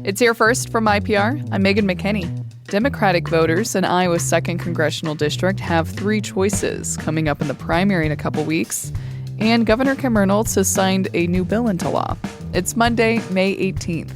It's here first from IPR. I'm Megan McKinney. Democratic voters in Iowa's 2nd Congressional District have three choices coming up in the primary in a couple weeks. And Governor Kim Reynolds has signed a new bill into law. It's Monday, May 18th.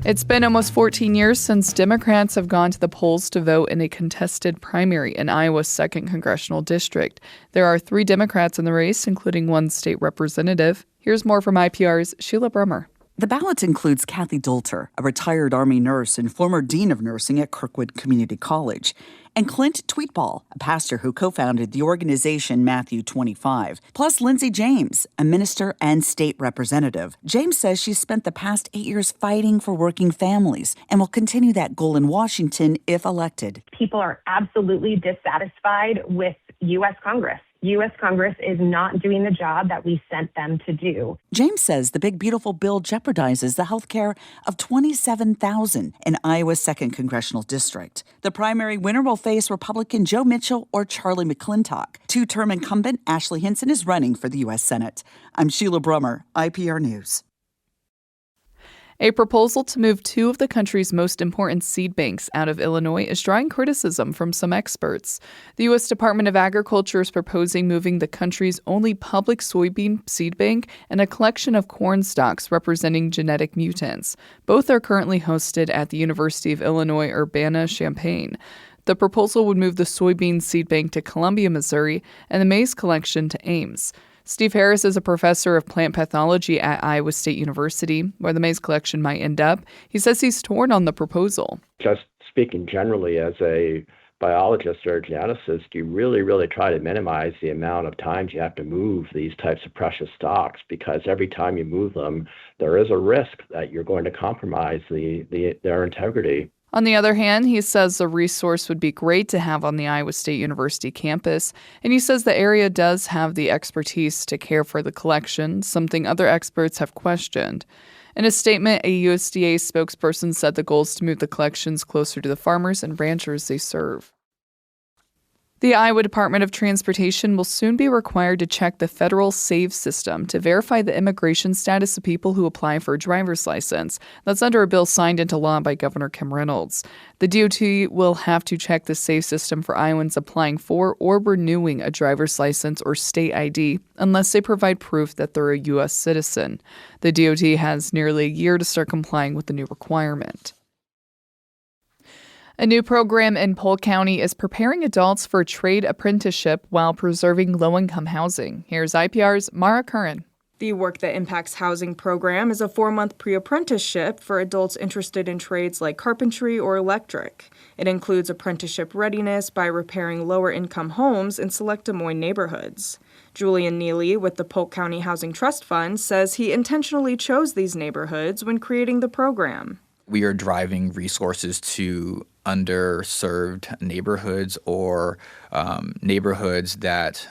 It's been almost 14 years since Democrats have gone to the polls to vote in a contested primary in Iowa's 2nd Congressional District. There are 3 Democrats in the race, including 1 state representative. Here's more from IPR's Sheila Brummer. The ballot includes Kathy Dolter, a retired Army nurse and former dean of nursing at Kirkwood Community College, and Clint Tweetball, a pastor who co-founded the organization Matthew 25, plus Lindsay James, a minister and state representative. James says she's spent the past 8 years fighting for working families and will continue that goal in Washington if elected. People are absolutely dissatisfied with U.S. Congress. U.S. Congress is not doing the job that we sent them to do. James says the big, beautiful bill jeopardizes the health care of 27,000 in Iowa's 2nd Congressional District. The primary winner will face Republican Joe Mitchell or Charlie McClintock. 2-term incumbent Ashley Hinson is running for the U.S. Senate. I'm Sheila Brummer, IPR News. A proposal to move 2 of the country's most important seed banks out of Illinois is drawing criticism from some experts. The U.S. Department of Agriculture is proposing moving the country's only public soybean seed bank and a collection of corn stalks representing genetic mutants. Both are currently hosted at the University of Illinois Urbana-Champaign. The proposal would move the soybean seed bank to Columbia, Missouri, and the maize collection to Ames. Steve Harris is a professor of plant pathology at Iowa State University, where the maize collection might end up. He says he's torn on the proposal. Just speaking generally as a biologist or a geneticist, you really try to minimize the amount of times you have to move these types of precious stocks, because every time you move them, there is a risk that you're going to compromise their integrity. On the other hand, he says the resource would be great to have on the Iowa State University campus, and he says the area does have the expertise to care for the collection, something other experts have questioned. In a statement, a USDA spokesperson said the goal is to move the collections closer to the farmers and ranchers they serve. The Iowa Department of Transportation will soon be required to check the federal SAVE system to verify the immigration status of people who apply for a driver's license. That's under a bill signed into law by Governor Kim Reynolds. The DOT will have to check the SAVE system for Iowans applying for or renewing a driver's license or state ID, unless they provide proof that they're a U.S. citizen. The DOT has nearly a year to start complying with the new requirement. A new program in Polk County is preparing adults for a trade apprenticeship while preserving low-income housing. Here's IPR's Mara Curran. The Work That Impacts Housing program is a 4-month pre-apprenticeship for adults interested in trades like carpentry or electric. It includes apprenticeship readiness by repairing lower-income homes in select Des Moines neighborhoods. Julian Neely with the Polk County Housing Trust Fund says he intentionally chose these neighborhoods when creating the program. We are driving resources to underserved neighborhoods or neighborhoods that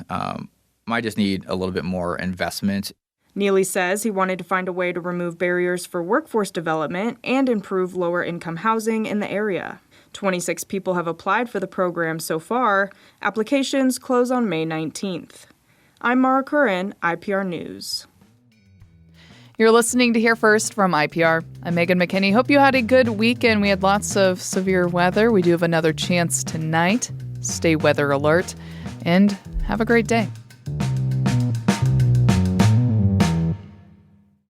might just need a little bit more investment. Neely says he wanted to find a way to remove barriers for workforce development and improve lower-income housing in the area. 26 people have applied for the program so far. Applications close on May 19th. I'm Mara Curran, IPR News. You're listening to Hear First from IPR. I'm Megan McKinney. Hope you had a good weekend. We had lots of severe weather. We do have another chance tonight. Stay weather alert and have a great day.